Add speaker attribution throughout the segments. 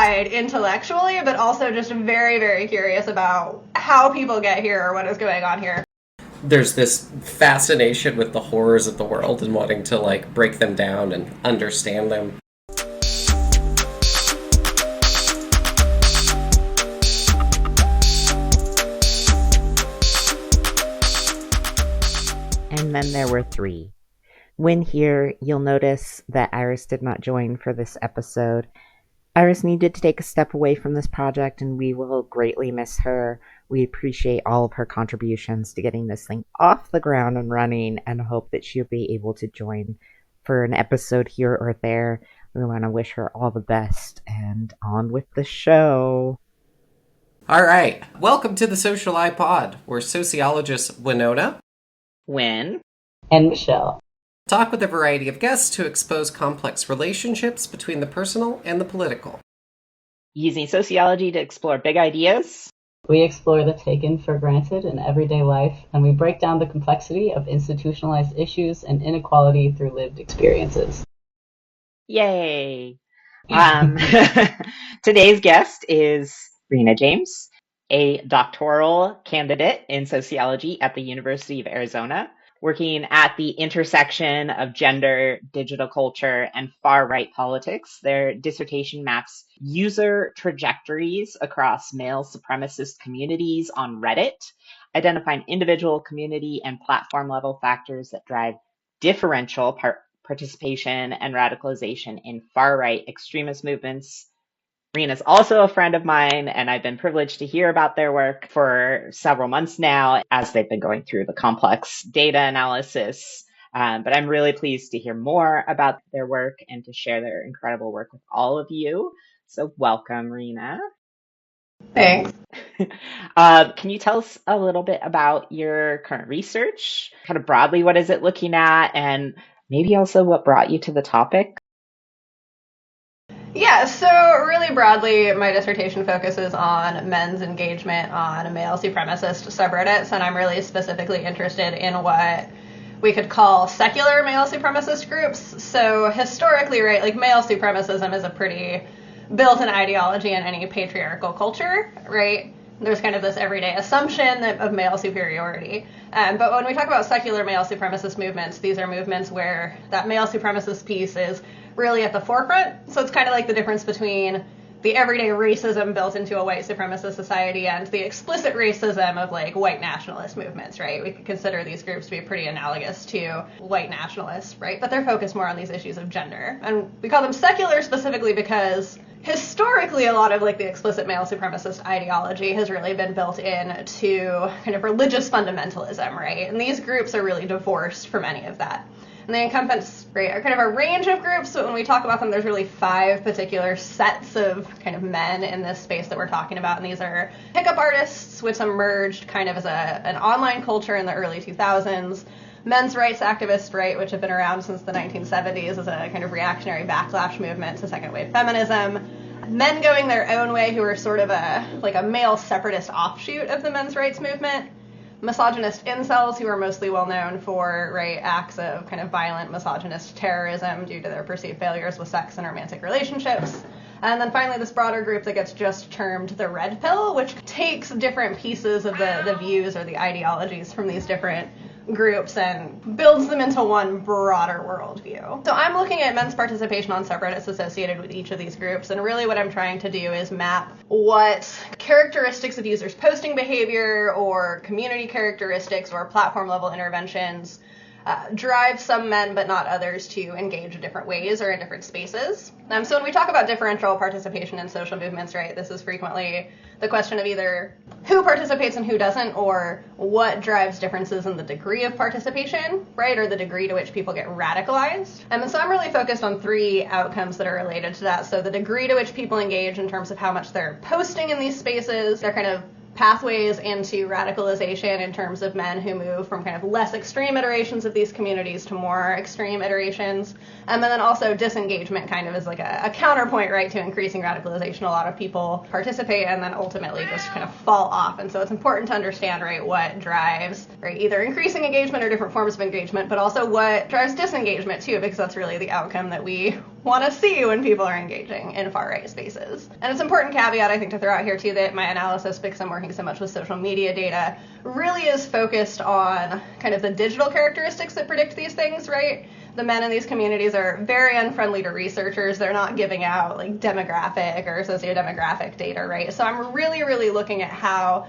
Speaker 1: side intellectually, but also just very, very curious about how people get here or what is going on here.
Speaker 2: There's this fascination with the horrors of the world and wanting to, like, break them down and understand them.
Speaker 3: And then there were three. Wynn here, you'll notice that Iris did not join for this episode. Iris needed to take a step away from this project, and we will greatly miss her. We appreciate all of her contributions to getting this thing off the ground and running, and hope that she'll be able to join for an episode here or there. We want to wish her all the best, and on with the show.
Speaker 2: All right, welcome to the Sociology Pod, where sociologists Winona,
Speaker 3: Wynn,
Speaker 4: and Michelle
Speaker 2: talk with a variety of guests to expose complex relationships between the personal and the political.
Speaker 5: Using sociology to explore big ideas,
Speaker 4: we explore the taken for granted in everyday life, and we break down the complexity of institutionalized issues and inequality through lived experiences.
Speaker 5: Yay! Today's guest is Rina James, a doctoral candidate in sociology at the University of Arizona, working at the intersection of gender, digital culture, and far-right politics. Their dissertation maps user trajectories across male supremacist communities on Reddit, identifying individual, community, and platform-level factors that drive differential participation and radicalization in far-right extremist movements. Rina's also a friend of mine, and I've been privileged to hear about their work for several months now as they've been going through the complex data analysis. But I'm really pleased to hear more about their work and to share their incredible work with all of you. So welcome, Rina.
Speaker 1: Thanks.
Speaker 5: Can you tell us a little bit about your current research? Kind of broadly, what is it looking at? And maybe also what brought you to the topic?
Speaker 1: Yeah, so really broadly, my dissertation focuses on men's engagement on male supremacist subreddits, and I'm really specifically interested in what we could call secular male supremacist groups. So historically, right, like male supremacism is a pretty built-in ideology in any patriarchal culture, right? There's kind of this everyday assumption of male superiority. But when we talk about secular male supremacist movements, these are movements where that male supremacist piece is really at the forefront. So it's kind of like the difference between the everyday racism built into a white supremacist society and the explicit racism of like white nationalist movements, right? We could consider these groups to be pretty analogous to white nationalists, right? But they're focused more on these issues of gender. And we call them secular specifically because historically, a lot of like the explicit male supremacist ideology has really been built in to kind of religious fundamentalism, right? And these groups are really divorced from any of that. And they encompass, right, are kind of a range of groups, but when we talk about them, there's really 5 particular sets of kind of men in this space that we're talking about, and these are pickup artists, which emerged kind of as an online culture in the early 2000s, men's rights activists, right, which have been around since the 1970s as a kind of reactionary backlash movement to second wave feminism, men going their own way who are sort of a male separatist offshoot of the men's rights movement, misogynist incels who are mostly well known for, right, acts of kind of violent misogynist terrorism due to their perceived failures with sex and romantic relationships. And then finally this broader group that gets just termed the red pill, which takes different pieces of the views or the ideologies from these different groups and builds them into one broader worldview. So I'm looking at men's participation on subreddits associated with each of these groups, and really what I'm trying to do is map what characteristics of users' posting behavior or community characteristics or platform level interventions drive some men but not others to engage in different ways or in different spaces. So when we talk about differential participation in social movements, right, this is frequently the question of either who participates and who doesn't, or what drives differences in the degree of participation, right, or the degree to which people get radicalized. And so I'm really focused on 3 outcomes that are related to that. So the degree to which people engage in terms of how much they're posting in these spaces, they're kind of pathways into radicalization in terms of men who move from kind of less extreme iterations of these communities to more extreme iterations. And then also disengagement kind of is like a counterpoint, right, to increasing radicalization. A lot of people participate and then ultimately just kind of fall off. And so it's important to understand, right, what drives, right, either increasing engagement or different forms of engagement, but also what drives disengagement too, because that's really the outcome that we want to see when people are engaging in far-right spaces. And it's an important caveat, I think, to throw out here, too, that my analysis, because I'm working so much with social media data, really is focused on kind of the digital characteristics that predict these things, right? The men in these communities are very unfriendly to researchers. They're not giving out like demographic or sociodemographic data, right? So I'm really looking at how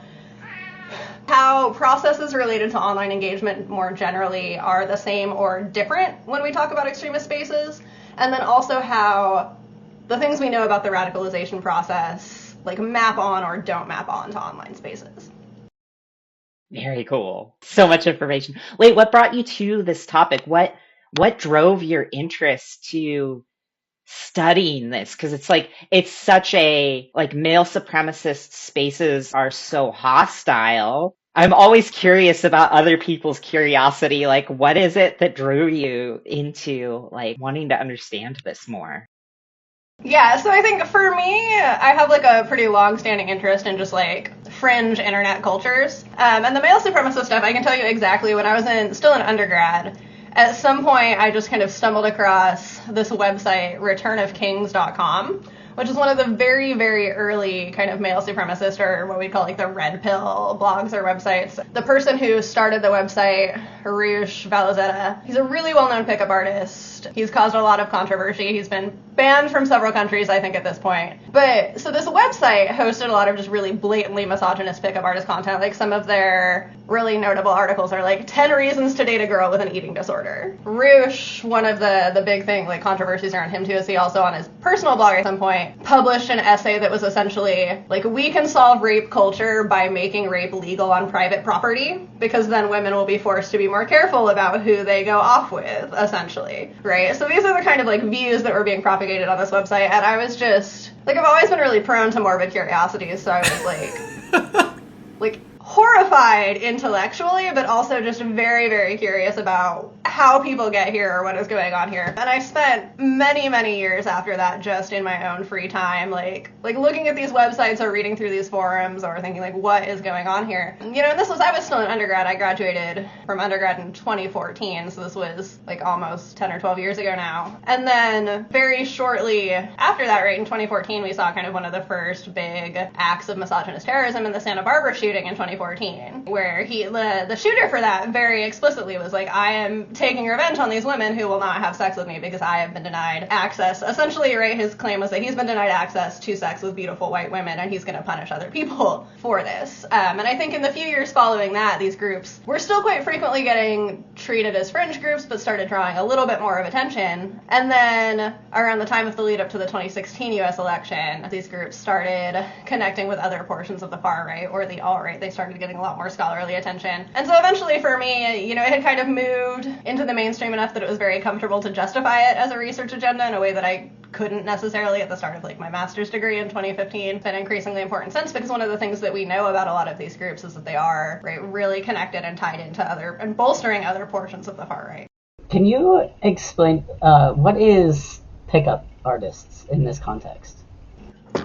Speaker 1: processes related to online engagement more generally are the same or different when we talk about extremist spaces, and then also how the things we know about the radicalization process like map on or don't map on to online spaces.
Speaker 5: Very cool. So much information. Wait, what brought you to this topic? What drove your interest to studying this? Because it's such a male supremacist spaces are so hostile. I'm always curious about other people's curiosity. Like, what is it that drew you into wanting to understand this more?
Speaker 1: Yeah, so I think for me, I have like a pretty long-standing interest in just like fringe internet cultures. And the male supremacist stuff, I can tell you exactly when I was still in undergrad. At some point, I just kind of stumbled across this website, returnofkings.com, which is one of the very early kind of male supremacist, or what we call like the red pill blogs or websites. The person who started the website, Harush Valazeta, he's a really well-known pickup artist. He's caused a lot of controversy. He's been banned from several countries, I think, at this point. But so this website hosted a lot of just really blatantly misogynist pickup artist content. Like some of their really notable articles are like 10 reasons to date a girl with an eating disorder. Rush, one of the big thing, like controversies around him too, is he also on his personal blog at some point published an essay that was essentially like, we can solve rape culture by making rape legal on private property, because then women will be forced to be more careful about who they go off with, essentially, right? So these are the kind of like views that were being propagated on this website, and I was just like, I've always been really prone to morbid curiosity, so I was like horrified intellectually, but also just very curious about how people get here or what is going on here. And I spent many years after that just in my own free time, like looking at these websites or reading through these forums or thinking like, what is going on here? You know, and I was still in undergrad. I graduated from undergrad in 2014, so this was like almost 10 or 12 years ago now. And then very shortly after that, right, in 2014, we saw kind of one of the first big acts of misogynist terrorism in the Santa Barbara shooting in 2014, where the shooter for that very explicitly was like, I am taking revenge on these women who will not have sex with me because I have been denied access. Essentially, right, his claim was that he's been denied access to sex with beautiful white women, and he's going to punish other people for this. And I think in the few years following that, these groups were still quite frequently getting treated as fringe groups, but started drawing a little bit more of attention. And then around the time of the lead up to the 2016 US election, these groups started connecting with other portions of the far right or the alt-right. They started getting a lot more scholarly attention. And so eventually for me, you know, it had kind of moved into the mainstream enough that it was very comfortable to justify it as a research agenda in a way that I couldn't necessarily at the start of like my master's degree in 2015. It's an increasingly important sense, because one of the things that we know about a lot of these groups is that they are, right, really connected and tied into other and bolstering other portions of the far right.
Speaker 4: Can you explain what is pickup artists in this context?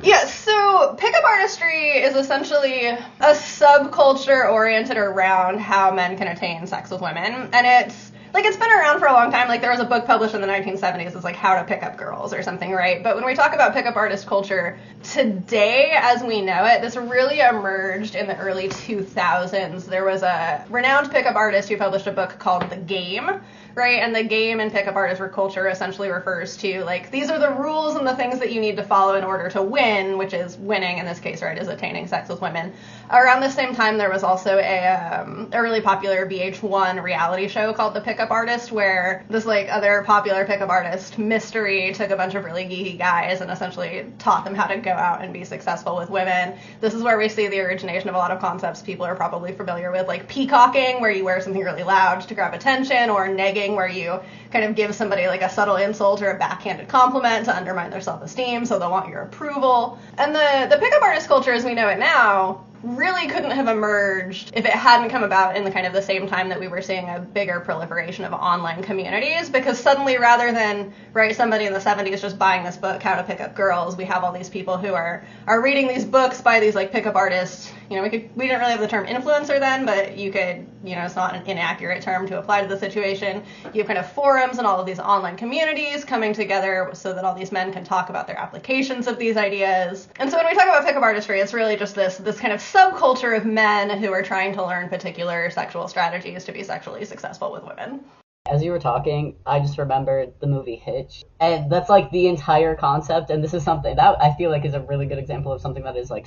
Speaker 1: Yeah, so pickup artistry is essentially a subculture oriented around how men can attain sex with women, and it's been around for a long time. Like, there was a book published in the 1970s, it's like How to Pick Up Girls or something, right? But when we talk about pickup artist culture today as we know it, this really emerged in the early 2000s. There was a renowned pickup artist who published a book called The Game, right? And the game in pickup artist culture essentially refers to, like, these are the rules and the things that you need to follow in order to win, which is winning in this case, right, is attaining sex with women. Around the same time, there was also a really popular VH1 reality show called The Pickup Artist, where this, like, other popular pickup artist, Mystery, took a bunch of really geeky guys and essentially taught them how to go out and be successful with women. This is where we see the origination of a lot of concepts people are probably familiar with, like peacocking, where you wear something really loud to grab attention, or negging, where you kind of give somebody like a subtle insult or a backhanded compliment to undermine their self-esteem so they'll want your approval. And the pickup artist culture as we know it now really couldn't have emerged if it hadn't come about in the kind of the same time that we were seeing a bigger proliferation of online communities, because suddenly, rather than, right, somebody in the 70s just buying this book, How to Pick Up Girls, we have all these people who are reading these books by these like pickup artists. You know, we didn't really have the term influencer then, but you could it's not an inaccurate term to apply to the situation. You have kind of forums and all of these online communities coming together so that all these men can talk about their applications of these ideas. And so when we talk about pickup artistry, it's really just this kind of subculture of men who are trying to learn particular sexual strategies to be sexually successful with women.
Speaker 4: As you were talking, I just remembered the movie Hitch. And that's like the entire concept. And this is something that I feel like is a really good example of something that is like,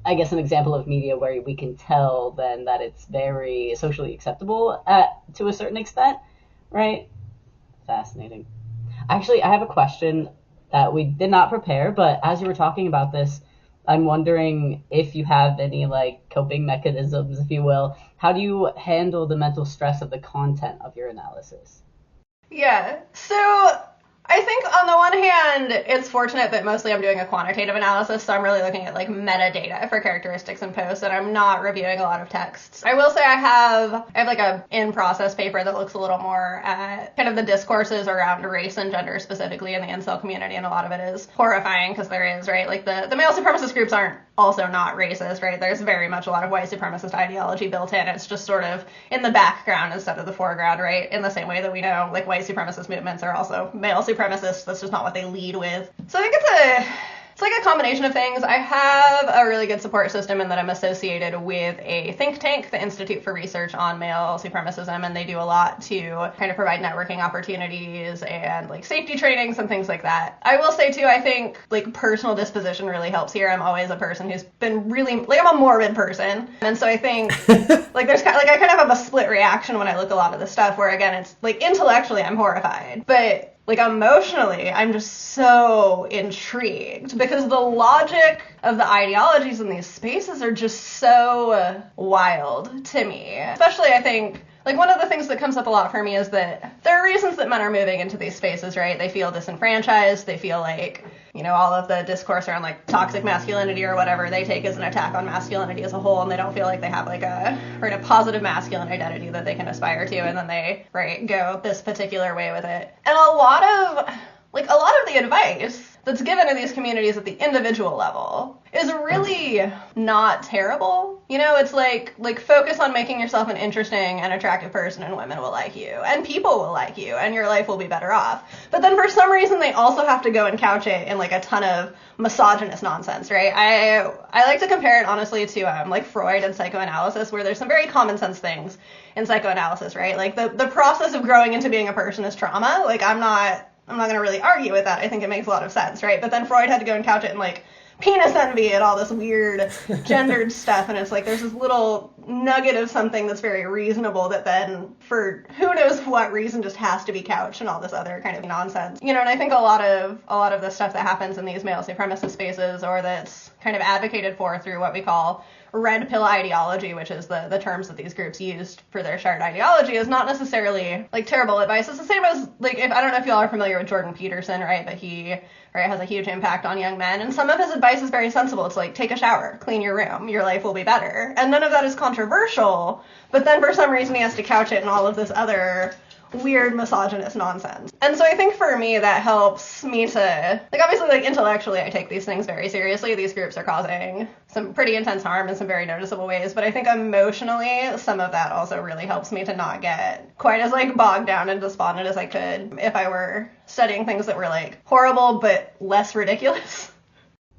Speaker 4: I guess, an example of media where we can tell then that it's very socially acceptable to a certain extent, right? Fascinating. Actually, I have a question that we did not prepare, but as you were talking about this, I'm wondering if you have any like coping mechanisms, if you will. How do you handle the mental stress of the content of your analysis?
Speaker 1: Yeah, so I think on the one hand, it's fortunate that mostly I'm doing a quantitative analysis, so I'm really looking at like metadata for characteristics and posts, and I'm not reviewing a lot of texts. I will say I have like a in-process paper that looks a little more at kind of the discourses around race and gender specifically in the incel community, and a lot of it is horrifying because there is, right, like the male supremacist groups aren't also not racist, right? There's very much a lot of white supremacist ideology built in. It's just sort of in the background instead of the foreground, right? In the same way that we know like white supremacist movements are also male supremacists. That's just not what they lead with. So I think it's like a combination of things. I have a really good support system in that I'm associated with a think tank, the Institute for Research on Male Supremacism, and they do a lot to kind of provide networking opportunities and like safety trainings and things like that. I will say too, I think like personal disposition really helps here. I'm always a person who's been really, like I'm a morbid person. And so I think like there's kind of, like I kind of have a split reaction when I look a lot of this stuff where again, it's like intellectually I'm horrified, but like emotionally, I'm just so intrigued because the logic of the ideologies in these spaces are just so wild to me. Especially, I think, like one of the things that comes up a lot for me is that there are reasons that men are moving into these spaces, right? They feel disenfranchised. They feel like, all of the discourse around like toxic masculinity or whatever they take as an attack on masculinity as a whole, and they don't feel like they have like a positive masculine identity that they can aspire to, and then they go this particular way with it. And a lot of the advice that's given in these communities at the individual level is really not terrible. It's like focus on making yourself an interesting and attractive person and women will like you and people will like you and your life will be better off. But then for some reason they also have to go and couch it in like a ton of misogynist nonsense, right? I like to compare it honestly to like Freud and psychoanalysis, where there's some very common sense things in psychoanalysis, right? Like the process of growing into being a person is trauma. Like I'm not going to really argue with that. I think it makes a lot of sense, right? But then Freud had to go and couch it in like penis envy and all this weird gendered stuff, and it's like there's this little nugget of something that's very reasonable that then for who knows what reason just has to be couched and all this other kind of nonsense. And I think a lot of the stuff that happens in these male supremacist spaces, or that's kind of advocated for through what we call red pill ideology, which is the terms that these groups used for their shared ideology, is not necessarily like terrible advice. It's the same as like, if I don't know if y'all are familiar with Jordan Peterson, right? But he has a huge impact on young men, and some of his advice is very sensible. It's like, take a shower, clean your room, your life will be better. And none of that is controversial, but then for some reason he has to couch it in all of this other weird misogynist nonsense. And so I think for me that helps me to, like, obviously, like, intellectually I take these things very seriously. These groups are causing some pretty intense harm in some very noticeable ways, but I think emotionally some of that also really helps me to not get quite as like bogged down and despondent as I could if I were studying things that were like horrible but less ridiculous.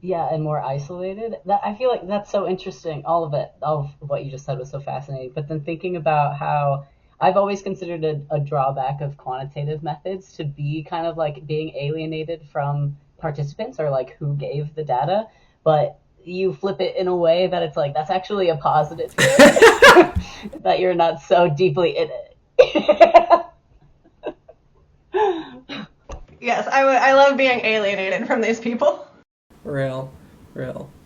Speaker 4: Yeah, and more isolated. That I feel like that's so interesting. All of what you just said was so fascinating. But then thinking about how I've always considered a drawback of quantitative methods to be kind of like being alienated from participants or like who gave the data, but you flip it in a way that it's like that's actually a positive that you're not so deeply in it.
Speaker 1: Yes, I love being alienated from these people.
Speaker 2: Real.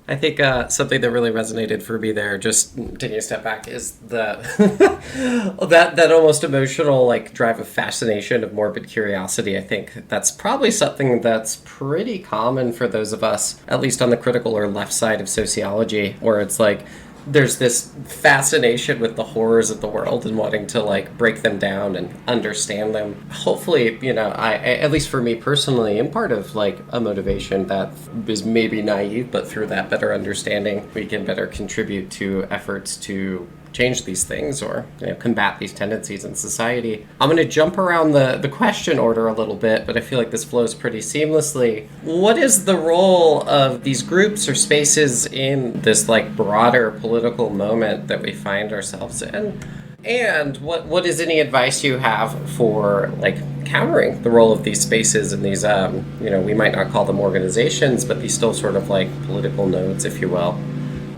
Speaker 2: I think something that really resonated for me there, just taking a step back, is that that almost emotional like drive of fascination, of morbid curiosity. I think that's probably something that's pretty common for those of us, at least on the critical or left side of sociology, where it's like there's this fascination with the horrors of the world and wanting to like break them down and understand them. Hopefully, I at least for me personally, am part of like a motivation that is maybe naive, but through that better understanding, we can better contribute to efforts to change these things or combat these tendencies in society. I'm going to jump around the question order a little bit, but I feel like this flows pretty seamlessly. What is the role of these groups or spaces in this like broader political moment that we find ourselves in? And what is any advice you have for like countering the role of these spaces and these we might not call them organizations, but these still sort of like political nodes, if you will,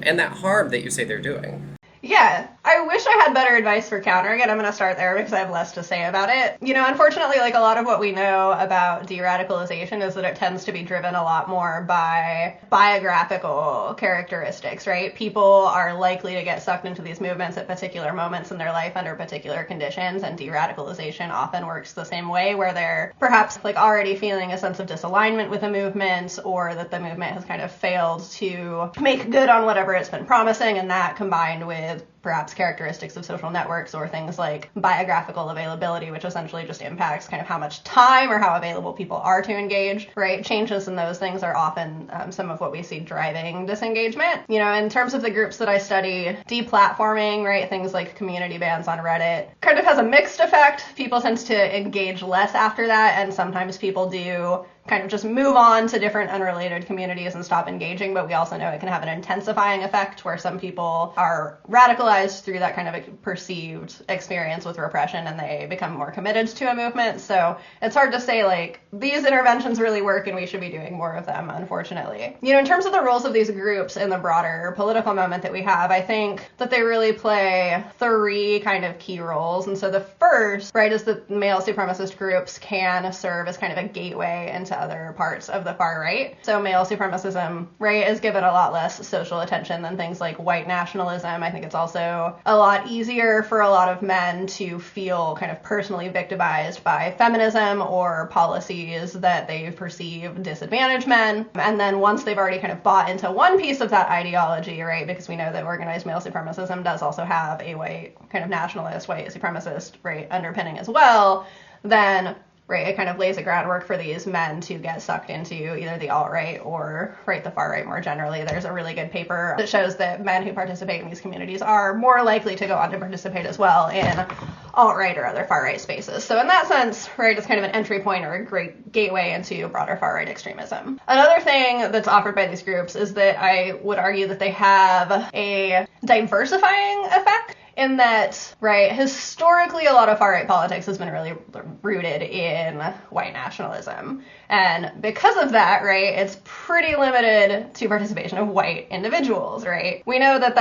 Speaker 2: and that harm that you say they're doing?
Speaker 1: Yeah, I wish I had better advice for countering it. I'm going to start there because I have less to say about it. Unfortunately, like a lot of what we know about de-radicalization is that it tends to be driven a lot more by biographical characteristics, right? People are likely to get sucked into these movements at particular moments in their life under particular conditions, and de-radicalization often works the same way, where they're perhaps like already feeling a sense of disalignment with a movement, or that the movement has kind of failed to make good on whatever it's been promising, and that combined with perhaps characteristics of social networks or things like biographical availability, which essentially just impacts kind of how much time or how available people are to engage, right? Changes in those things are often some of what we see driving disengagement. In terms of the groups that I study, deplatforming, right, things like community bans on Reddit, kind of has a mixed effect. People tend to engage less after that, and sometimes people do kind of just move on to different unrelated communities and stop engaging, but we also know it can have an intensifying effect where some people are radicalized through that kind of a perceived experience with repression and they become more committed to a movement. So it's hard to say like these interventions really work and we should be doing more of them, unfortunately. In terms of the roles of these groups in the broader political moment that we have, I think that they really play three kind of key roles. And so the first, right, is that male supremacist groups can serve as kind of a gateway into other parts of the far right. So male supremacism, right, is given a lot less social attention than things like white nationalism. I think it's also a lot easier for a lot of men to feel kind of personally victimized by feminism or policies that they perceive disadvantage men. And then once they've already kind of bought into one piece of that ideology, right, because we know that organized male supremacism does also have a white kind of nationalist, white supremacist, right, underpinning as well, then right, it kind of lays a groundwork for these men to get sucked into either the alt-right or, right, the far-right more generally. There's a really good paper that shows that men who participate in these communities are more likely to go on to participate as well in alt-right or other far-right spaces. So in that sense, right, it's kind of an entry point or a great gateway into broader far-right extremism. Another thing that's offered by these groups is that I would argue that they have a diversifying effect, in that, right, historically a lot of far-right politics has been really rooted in white nationalism. And because of that, right, it's pretty limited to participation of white individuals, right? We know that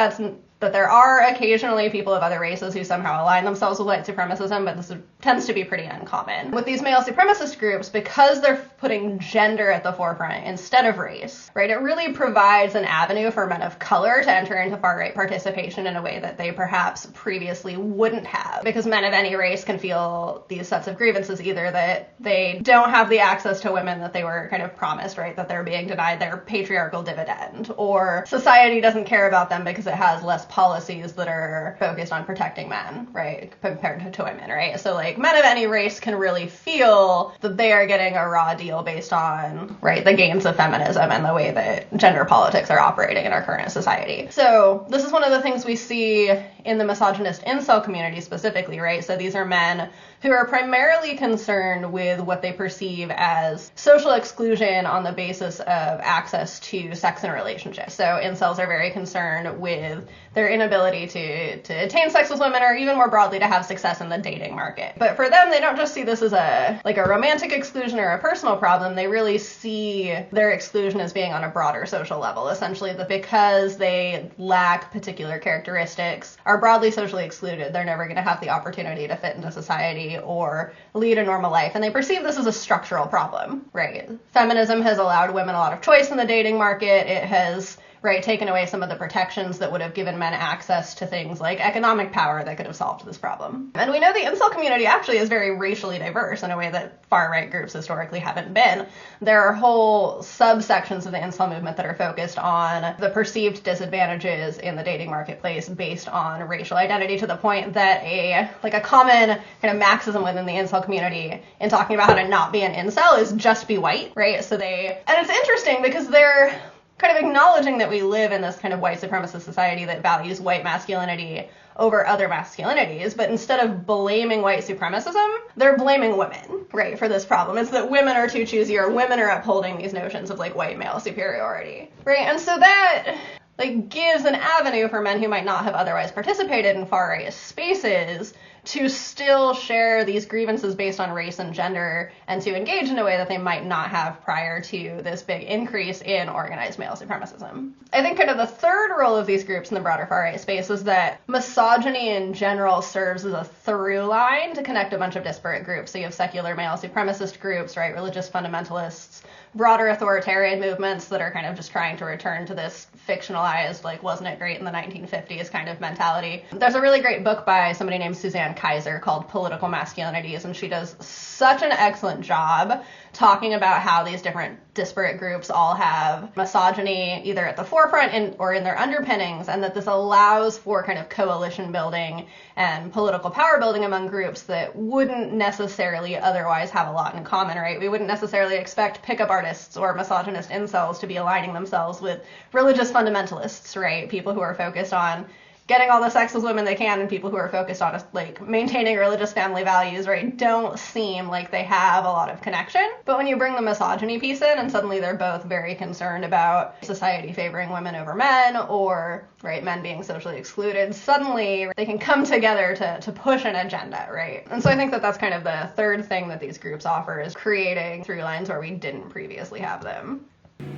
Speaker 1: there are occasionally people of other races who somehow align themselves with white supremacism, but this tends to be pretty uncommon. With these male supremacist groups, because they're putting gender at the forefront instead of race, right, it really provides an avenue for men of color to enter into far-right participation in a way that they perhaps previously wouldn't have. Because men of any race can feel these sets of grievances, either that they don't have the access to women that they were kind of promised, right, that they're being denied their patriarchal dividend, or society doesn't care about them because it has less policies that are focused on protecting men, right, compared to women, right? So like men of any race can really feel that they are getting a raw deal based on, right, the gains of feminism and the way that gender politics are operating in our current society. So this is one of the things we see in the misogynist incel community specifically, right? So these are men who are primarily concerned with what they perceive as social exclusion on the basis of access to sex and relationships. So incels are very concerned with their inability to attain sex with women, or even more broadly to have success in the dating market. But for them, they don't just see this as a romantic exclusion or a personal problem. They really see their exclusion as being on a broader social level, essentially that because they lack particular characteristics, are broadly socially excluded, they're never going to have the opportunity to fit into society or lead a normal life. And they perceive this as a structural problem, right? Feminism has allowed women a lot of choice in the dating market. It has, right, taken away some of the protections that would have given men access to things like economic power that could have solved this problem. And we know the incel community actually is very racially diverse in a way that far-right groups historically haven't been. There are whole subsections of the incel movement that are focused on the perceived disadvantages in the dating marketplace based on racial identity, to the point that a common kind of maxim within the incel community in talking about how to not be an incel is just be white, right? And it's interesting because they're kind of acknowledging that we live in this kind of white supremacist society that values white masculinity over other masculinities, but instead of blaming white supremacism, they're blaming women, right, for this problem. It's that women are too choosy, or women are upholding these notions of like white male superiority, right? And so that like gives an avenue for men who might not have otherwise participated in far right spaces to still share these grievances based on race and gender and to engage in a way that they might not have prior to this big increase in organized male supremacism. I think kind of the third role of these groups in the broader far right space is that misogyny in general serves as a through line to connect a bunch of disparate groups. So you have secular male supremacist groups, right, religious fundamentalists, broader authoritarian movements that are kind of just trying to return to this fictionalized, like, wasn't it great in the 1950s kind of mentality. There's a really great book by somebody named Suzanne Kaiser called Political Masculinities, and she does such an excellent job talking about how these different disparate groups all have misogyny either at the forefront or in their underpinnings, and that this allows for kind of coalition building and political power building among groups that wouldn't necessarily otherwise have a lot in common, right? We wouldn't necessarily expect pickup artists or misogynist incels to be aligning themselves with religious fundamentalists, right? People who are focused on getting all the sex with women they can, and people who are focused on like maintaining religious family values, right, don't seem like they have a lot of connection. But when you bring the misogyny piece in, and suddenly they're both very concerned about society favoring women over men, or right, men being socially excluded, suddenly they can come together to push an agenda, right? And so I think that that's kind of the third thing that these groups offer, is creating through lines where we didn't previously have them.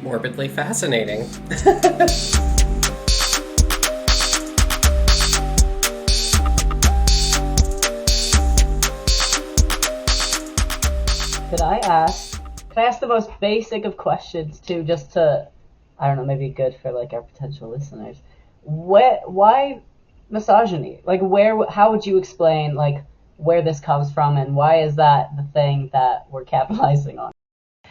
Speaker 2: Morbidly fascinating.
Speaker 4: Could I ask the most basic of questions too, just to, I don't know, maybe good for like our potential listeners. Why misogyny? Like how would you explain like where this comes from, and why is that the thing that we're capitalizing on?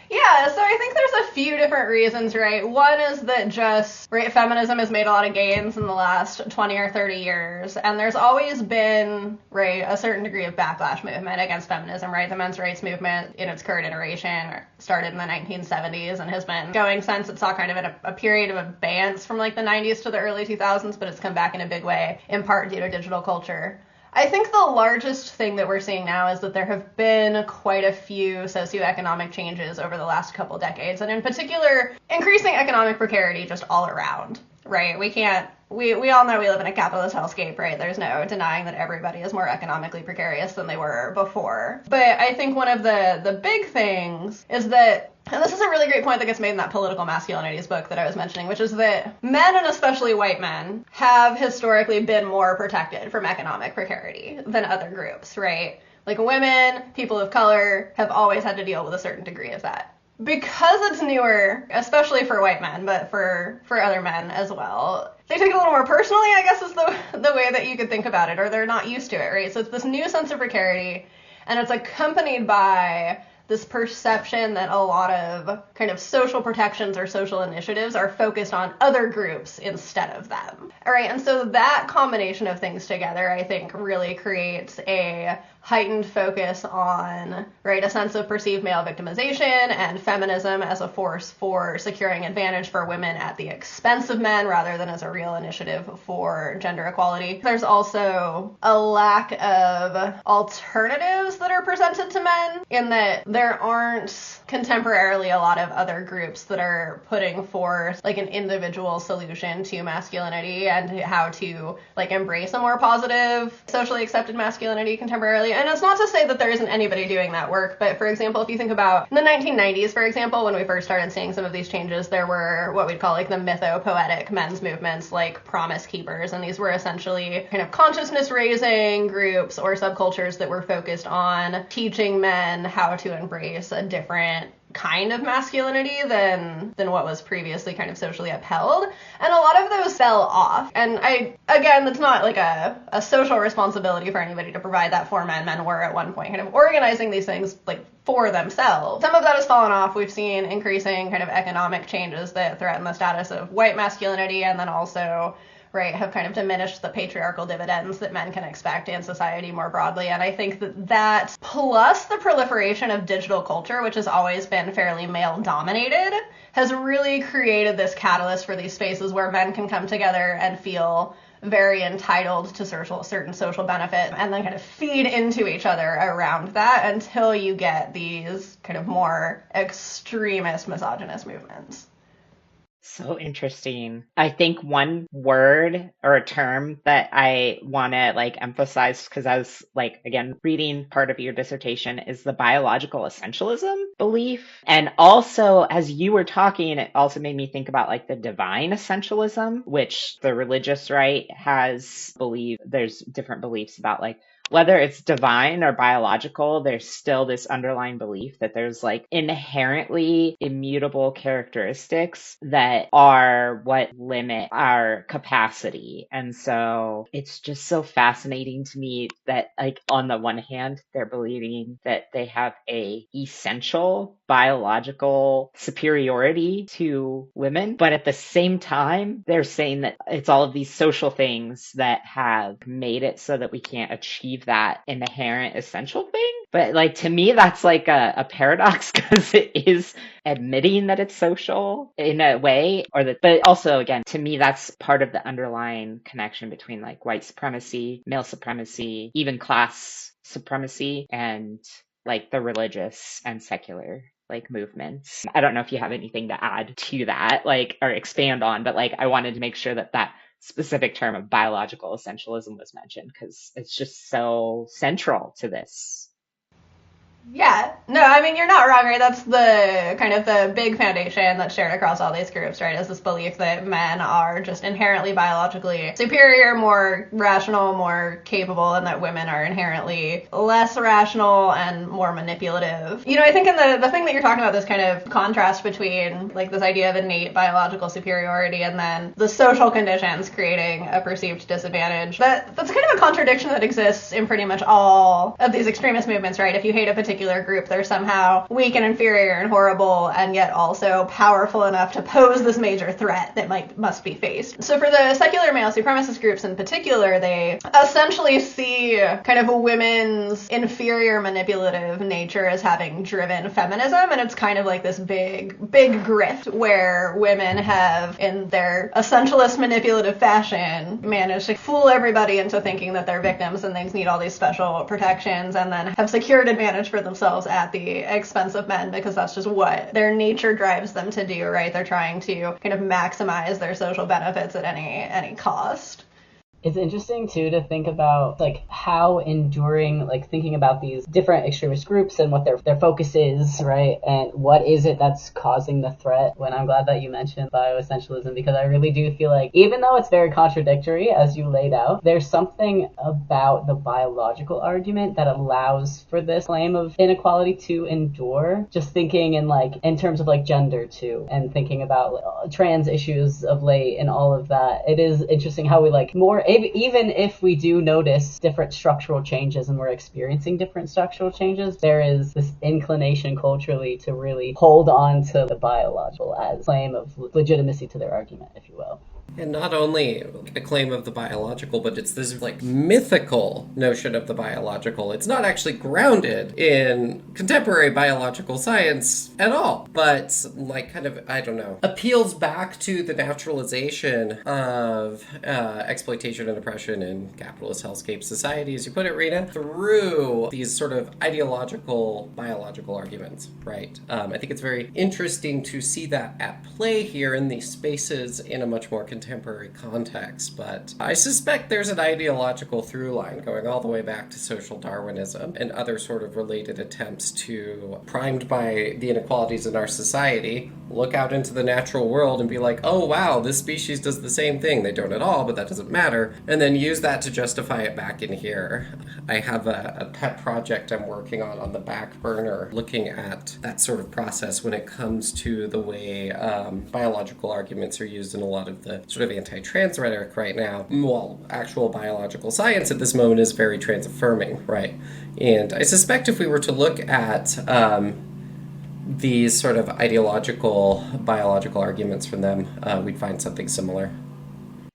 Speaker 1: Yeah, so I think there's a few different reasons, right? One is that just, right, feminism has made a lot of gains in the last 20 or 30 years, and there's always been, right, a certain degree of backlash movement against feminism, right? The men's rights movement in its current iteration started in the 1970s and has been going since. It saw kind of a period of abeyance from like the 90s to the early 2000s, but it's come back in a big way, in part due to digital culture. I think the largest thing that we're seeing now is that there have been quite a few socioeconomic changes over the last couple decades, and in particular, increasing economic precarity just all around, right? We all know we live in a capitalist hellscape, right? There's no denying that everybody is more economically precarious than they were before. But I think one of the big things is that, and this is a really great point that gets made in that Political Masculinities book that I was mentioning, which is that men, and especially white men, have historically been more protected from economic precarity than other groups, right? Like women, people of color, have always had to deal with a certain degree of that. Because it's newer, especially for white men, but for other men as well, they take it a little more personally, I guess is the way that you could think about it, or they're not used to it, right? So it's this new sense of precarity, and it's accompanied by this perception that a lot of kind of social protections or social initiatives are focused on other groups instead of them. All right, and so that combination of things together, I think, really creates a heightened focus on, right, a sense of perceived male victimization and feminism as a force for securing advantage for women at the expense of men rather than as a real initiative for gender equality. There's also a lack of alternatives that are presented to men, in that there aren't contemporarily a lot of other groups that are putting forth like an individual solution to masculinity and how to like embrace a more positive, socially accepted masculinity contemporarily. And it's not to say that there isn't anybody doing that work, but for example, if you think about in the 1990s, for example, when we first started seeing some of these changes, there were what we'd call like the mytho-poetic men's movements like Promise Keepers, and these were essentially kind of consciousness raising groups or subcultures that were focused on teaching men how to embrace a different kind of masculinity than what was previously kind of socially upheld. And a lot of those fell off. And again, it's not like a social responsibility for anybody to provide that for men. Men were at one point kind of organizing these things like for themselves. Some of that has fallen off. We've seen increasing kind of economic changes that threaten the status of white masculinity, and then also, right, have kind of diminished the patriarchal dividends that men can expect in society more broadly. And I think that plus the proliferation of digital culture, which has always been fairly male dominated, has really created this catalyst for these spaces where men can come together and feel very entitled to certain social benefit and then kind of feed into each other around that until you get these kind of more extremist misogynist movements.
Speaker 5: So interesting. I think one word or a term that I want to emphasize, because I was again reading part of your dissertation, is the biological essentialism belief. And also, as you were talking, it also made me think about the divine essentialism, which the religious right has believed. There's different beliefs about whether it's divine or biological, there's still this underlying belief that there's inherently immutable characteristics that are what limit our capacity. And so it's just so fascinating to me that on the one hand, they're believing that they have a essential biological superiority to women, but at the same time, they're saying that it's all of these social things that have made it so that we can't achieve that inherent essential thing. But to me, that's a paradox, because it is admitting that it's social in a way, but also again, to me, that's part of the underlying connection between white supremacy, male supremacy, even class supremacy, and the religious and secular movements. I don't know if you have anything to add to that, or expand on, but I wanted to make sure that that specific term of biological essentialism was mentioned, because it's just so central to this.
Speaker 1: Yeah, no, I mean, you're not wrong, right? That's the kind of the big foundation that's shared across all these groups, right? Is this belief that men are just inherently biologically superior, more rational, more capable, and that women are inherently less rational and more manipulative. I think in the thing that you're talking about, this kind of contrast between this idea of innate biological superiority and then the social conditions creating a perceived disadvantage, that's kind of a contradiction that exists in pretty much all of these extremist movements, right? If you hate a particular group, they're somehow weak and inferior and horrible, and yet also powerful enough to pose this major threat that must be faced. So for the secular male supremacist groups in particular, they essentially see kind of a women's inferior manipulative nature as having driven feminism, and it's kind of this big grift where women have, in their essentialist manipulative fashion, managed to fool everybody into thinking that they're victims and they need all these special protections, and then have secured advantage for themselves at the expense of men, because that's just what their nature drives them to do, right? They're trying to kind of maximize their social benefits at any cost.
Speaker 4: It's interesting too to think about how enduring, thinking about these different extremist groups and what their focus is, right? And what is it that's causing the threat. When I'm glad that you mentioned bioessentialism, because I really do feel even though it's very contradictory as you laid out, there's something about the biological argument that allows for this claim of inequality to endure. Just thinking in terms of gender too, and thinking about trans issues of late and all of that. It is interesting how we more, even if we do notice different structural changes and we're experiencing different structural changes, there is this inclination culturally to really hold on to the biological as claim of legitimacy to their argument, if you will.
Speaker 2: And not only a claim of the biological, but it's this mythical notion of the biological. It's not actually grounded in contemporary biological science at all, but I don't know, appeals back to the naturalization of exploitation and oppression in capitalist hellscape society, as you put it, Rina, through these sort of ideological biological arguments, right? I think it's very interesting to see that at play here in these spaces in a much more contemporary context, but I suspect there's an ideological through line going all the way back to social Darwinism and other sort of related attempts to, primed by the inequalities in our society, look out into the natural world and be oh wow, this species does the same thing. They don't at all, but that doesn't matter, and then use that to justify it back in here. I have a pet project I'm working on the back burner, looking at that sort of process when it comes to the way biological arguments are used in a lot of the sort of anti-trans rhetoric right now. Well, actual biological science at this moment is very trans-affirming, right? And I suspect if we were to look at these sort of ideological biological arguments from them, we'd find something similar.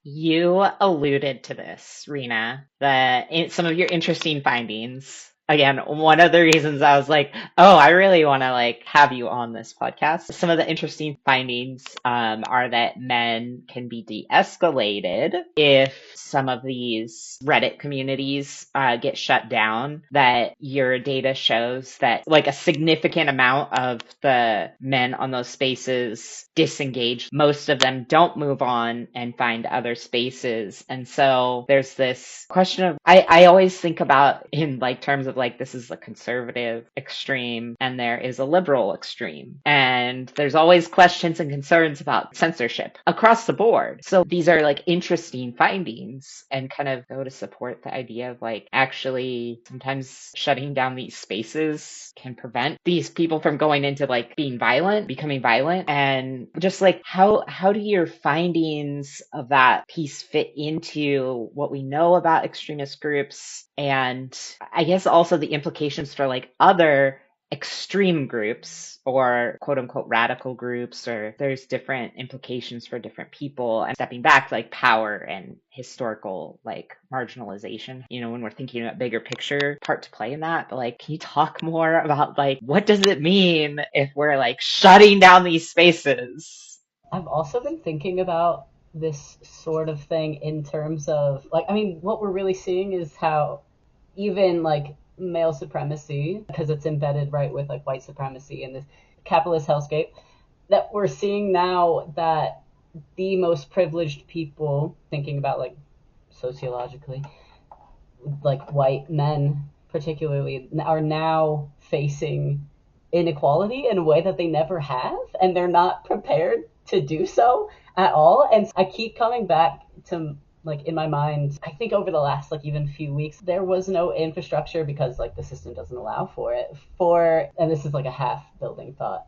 Speaker 5: You alluded to this, Rina, some of your interesting findings. Again, one of the reasons I was like, oh, I really want to like have you on this podcast. Some of the interesting findings are that men can be de-escalated if some of these Reddit communities get shut down. That your data shows that like a significant amount of the men on those spaces disengage. Most of them don't move on and find other spaces. And so there's this question of, I always think about in like terms of like, this is a conservative extreme and there is a liberal extreme. And there's always questions and concerns about censorship across the board. So these are like interesting findings and kind of go to support the idea of like actually sometimes shutting down these spaces can prevent these people from going into like being violent, becoming violent. And just like how do your findings of that piece fit into what we know about extremist groups, and I guess also the implications for like other extreme groups or quote unquote radical groups, or there's different implications for different people, and stepping back like power and historical like marginalization, you know, when we're thinking about bigger picture part to play in that. But like, can you talk more about like what does it mean if we're like shutting down these spaces?
Speaker 4: I've also been thinking about this sort of thing in terms of like, I mean, what we're really seeing is how even like male supremacy, because it's embedded right with like white supremacy and this capitalist hellscape, that we're seeing now that the most privileged people, thinking about like sociologically, like white men particularly, are now facing inequality in a way that they never have, and they're not prepared to do so at all. And I keep coming back to like in my mind, I think over the last like even few weeks, there was no infrastructure because like the system doesn't allow for it and this is like a half building thought.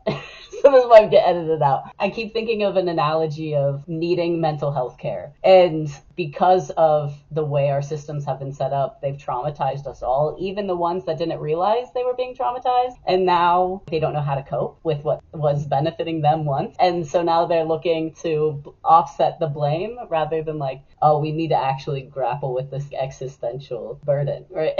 Speaker 4: So this might get edited out. I keep thinking of an analogy of needing mental health care. And because of the way our systems have been set up, they've traumatized us all, even the ones that didn't realize they were being traumatized. And now they don't know how to cope with what was benefiting them once. And so now they're looking to offset the blame rather than like, oh, we need to actually grapple with this existential burden, right?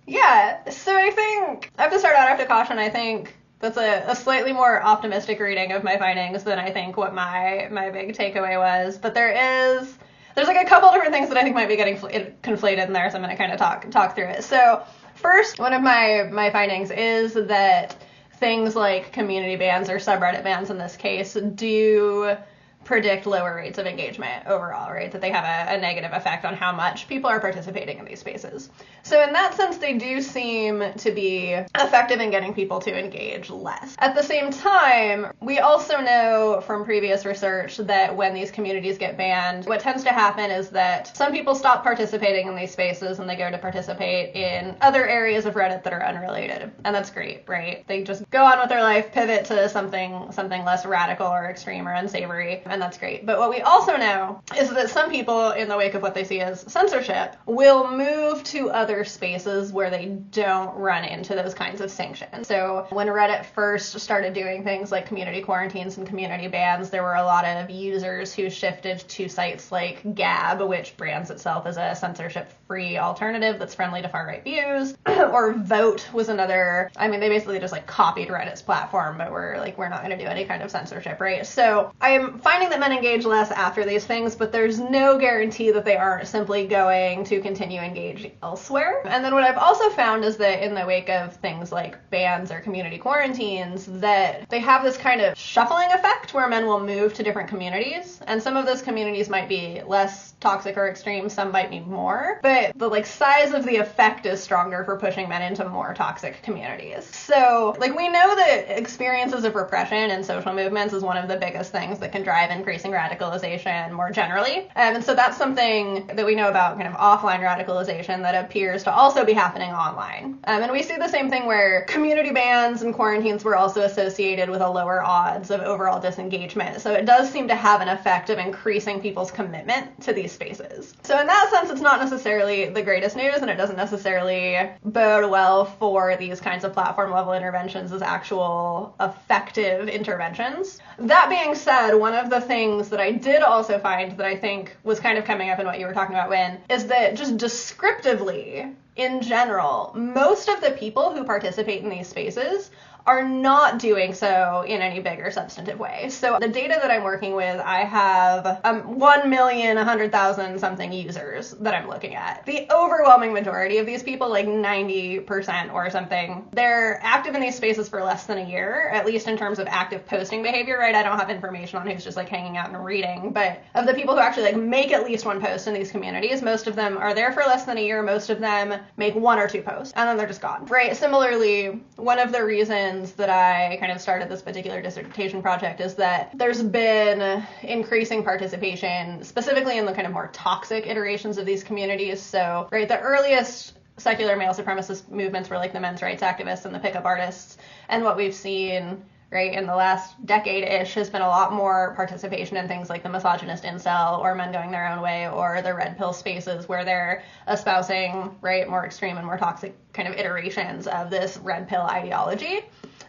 Speaker 1: Yeah, so I think I have to start out, I have to caution, I think that's a slightly more optimistic reading of my findings than I think what my big takeaway was. But there's like a couple different things that I think might be getting conflated in there, so I'm going to kind of talk through it. So first, one of my findings is that things like community bans or subreddit bans in this case do predict lower rates of engagement overall, right? That they have a negative effect on how much people are participating in these spaces. So in that sense, they do seem to be effective in getting people to engage less. At the same time, we also know from previous research that when these communities get banned, what tends to happen is that some people stop participating in these spaces and they go to participate in other areas of Reddit that are unrelated. And that's great, right? They just go on with their life, pivot to something less radical or extreme or unsavory, and that's great. But what we also know is that some people, in the wake of what they see as censorship, will move to other spaces where they don't run into those kinds of sanctions. So when Reddit first started doing things like community quarantines and community bans, there were a lot of users who shifted to sites like Gab, which brands itself as a censorship-free alternative that's friendly to far-right views, or Vote was another. I mean, they basically just like copied Reddit's platform, but we're not going to do any kind of censorship, right? So I'm finding that men engage less after these things, but there's no guarantee that they aren't simply going to continue engaging elsewhere. And then what I've also found is that in the wake of things like bans or community quarantines, that they have this kind of shuffling effect where men will move to different communities, and some of those communities might be less toxic or extreme, some might be more, but the like size of the effect is stronger for pushing men into more toxic communities. So like we know that experiences of repression and social movements is one of the biggest things that can drive increasing radicalization more generally. And so that's something that we know about kind of offline radicalization that appears to also be happening online. And we see the same thing where community bans and quarantines were also associated with a lower odds of overall disengagement. So it does seem to have an effect of increasing people's commitment to these spaces. So in that sense, it's not necessarily the greatest news, and it doesn't necessarily bode well for these kinds of platform level interventions as actual effective interventions. That being said, one of the things that I did also find that I think was kind of coming up in what you were talking about, Wynn, is that just descriptively, in general, most of the people who participate in these spaces are not doing so in any big or substantive way. So the data that I'm working with, I have 1,100,000 something users that I'm looking at. The overwhelming majority of these people, like 90% or something, they're active in these spaces for less than a year, at least in terms of active posting behavior, right? I don't have information on who's just like hanging out and reading, but of the people who actually like make at least one post in these communities, most of them are there for less than a year. Most of them make 1 or 2 posts and then they're just gone, right? Similarly, one of the reasons that I kind of started this particular dissertation project is that there's been increasing participation, specifically in the kind of more toxic iterations of these communities. So, right, the earliest secular male supremacist movements were like the men's rights activists and the pickup artists. And what we've seen, right, in the last decade-ish has been a lot more participation in things like the misogynist incel or men going their own way or the red pill spaces where they're espousing, right, more extreme and more toxic kind of iterations of this red pill ideology.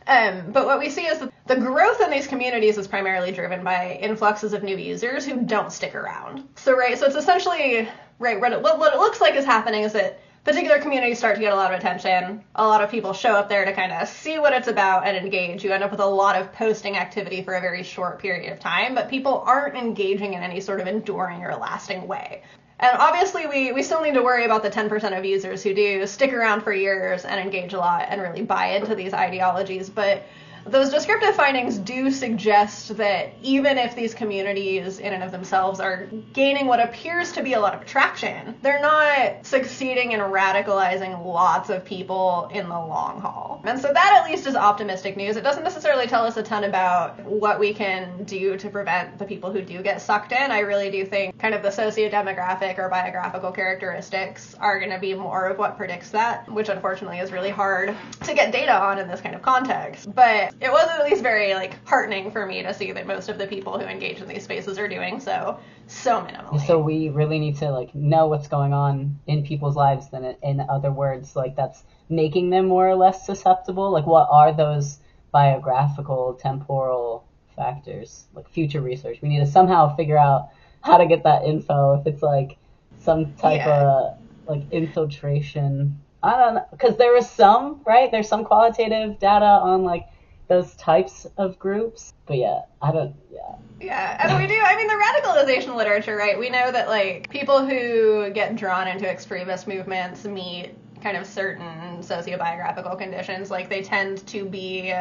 Speaker 1: But what we see is that the growth in these communities is primarily driven by influxes of new users who don't stick around. So, right, so it's essentially, right, what it looks like is happening is that particular communities start to get a lot of attention. A lot of people show up there to kind of see what it's about and engage. You end up with a lot of posting activity for a very short period of time, but people aren't engaging in any sort of enduring or lasting way. And obviously, we still need to worry about the 10% of users who do stick around for years and engage a lot and really buy into these ideologies. But those descriptive findings do suggest that even if these communities in and of themselves are gaining what appears to be a lot of traction, they're not succeeding in radicalizing lots of people in the long haul. And so that at least is optimistic news. It doesn't necessarily tell us a ton about what we can do to prevent the people who do get sucked in. I really do think kind of the socio-demographic or biographical characteristics are going to be more of what predicts that, which unfortunately is really hard to get data on in this kind of context. But it was at least very like heartening for me to see that most of the people who engage in these spaces are doing so minimally.
Speaker 4: So we really need to like know what's going on in people's lives. Then, in other words, like that's making them more or less susceptible. Like, what are those biographical, temporal factors? Like future research. We need to somehow figure out how to get that info. If it's like some type of like infiltration. I don't know, because there is some, right? There's some qualitative data on like those types of groups, but yeah, and we do, I mean, the radicalization literature, right, we know that like people who get drawn into extremist movements meet kind of certain sociobiographical conditions. Like they tend to be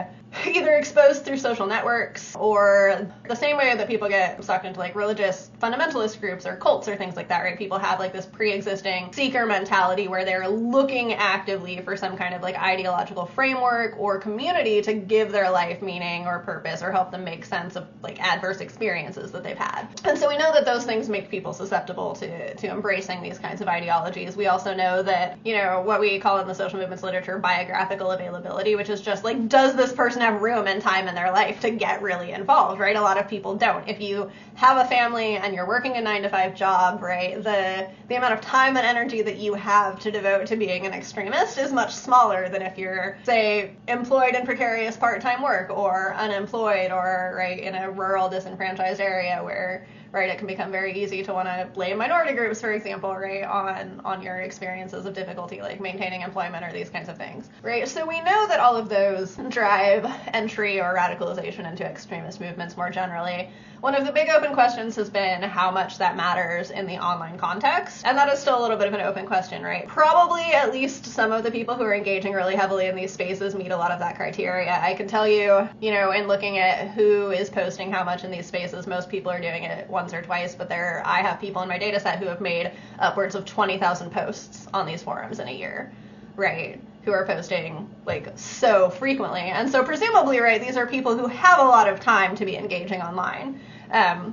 Speaker 4: either exposed through social networks or the same way that people get sucked into like religious fundamentalist groups or cults or things like that, right? People have like this pre-existing seeker mentality where they're looking actively for some kind of like ideological framework or community to give their life meaning or purpose or help them make sense of like adverse experiences that they've had. And so we know that those things make people susceptible to embracing these kinds of ideologies. We also know that, you know, what we call in the social movements literature biographical availability, which is just like, does this person have room and time in their life to get really involved, right? A lot of people don't. If you have a family and you're working a 9-to-5 job, right, the amount of time and energy that you have to devote to being an extremist is much smaller than if you're, say, employed in precarious part-time work or unemployed or, right, in a rural disenfranchised area where, right, it can become very easy to want to blame minority groups, for example, right, on your experiences of difficulty, like maintaining employment or these kinds of things, right? So we know that all of those drive entry or radicalization into extremist movements more generally. One of the big open questions has been how much that matters in the online context, and that is still a little bit of an open question, right? Probably at least some of the people who are engaging really heavily in these spaces meet a lot of that criteria. I can tell you, you know, in looking at who is posting how much in these spaces, most people are doing it once or twice, but I have people in my data set who have made upwards of 20,000 posts on these forums in a year, right? Who are posting like so frequently. And so presumably, right, these are people who have a lot of time to be engaging online.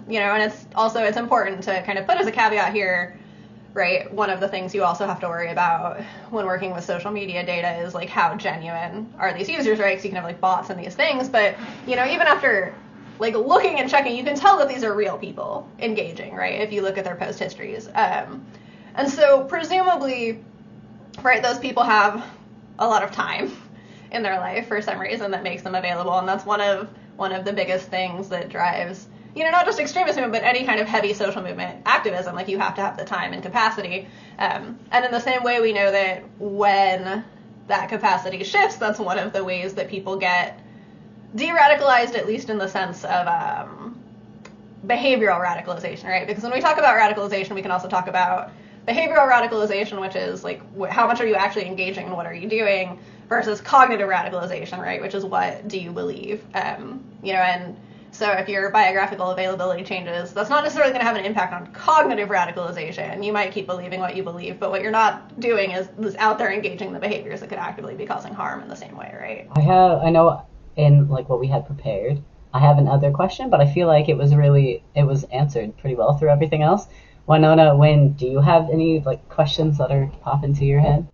Speaker 4: You know, and it's important to kind of put as a caveat here, right, one of the things you also have to worry about when working with social media data is like how genuine are these users, right? Because you can have like bots and these things, but, you know, even after like looking and checking, you can tell that these are real people engaging, right, if you look at their post histories. And so presumably, right, those people have a lot of time in their life for some reason that makes them available, and that's one of the biggest things that drives,
Speaker 1: not just extremist movement, but any kind of heavy social movement activism. Like, you have to have the time and capacity. And in the same way, we know that when that capacity shifts, that's one of the ways that people get de-radicalized, at least in the sense of behavioral radicalization, right? Because when we talk about radicalization, we can also talk about behavioral radicalization, which is like how much are you actually engaging and what are you doing, versus cognitive radicalization, right? Which is what do you believe, and so if your biographical availability changes, that's not necessarily going to have an impact on cognitive radicalization. You might keep believing what you believe, but what you're not doing is out there engaging the behaviors that could actively be causing harm in the same way, right?
Speaker 4: I know in like what we had prepared, I have another question, but I feel like it was answered pretty well through everything else. Winona, Wynn, do you have any like questions that are popping to your head?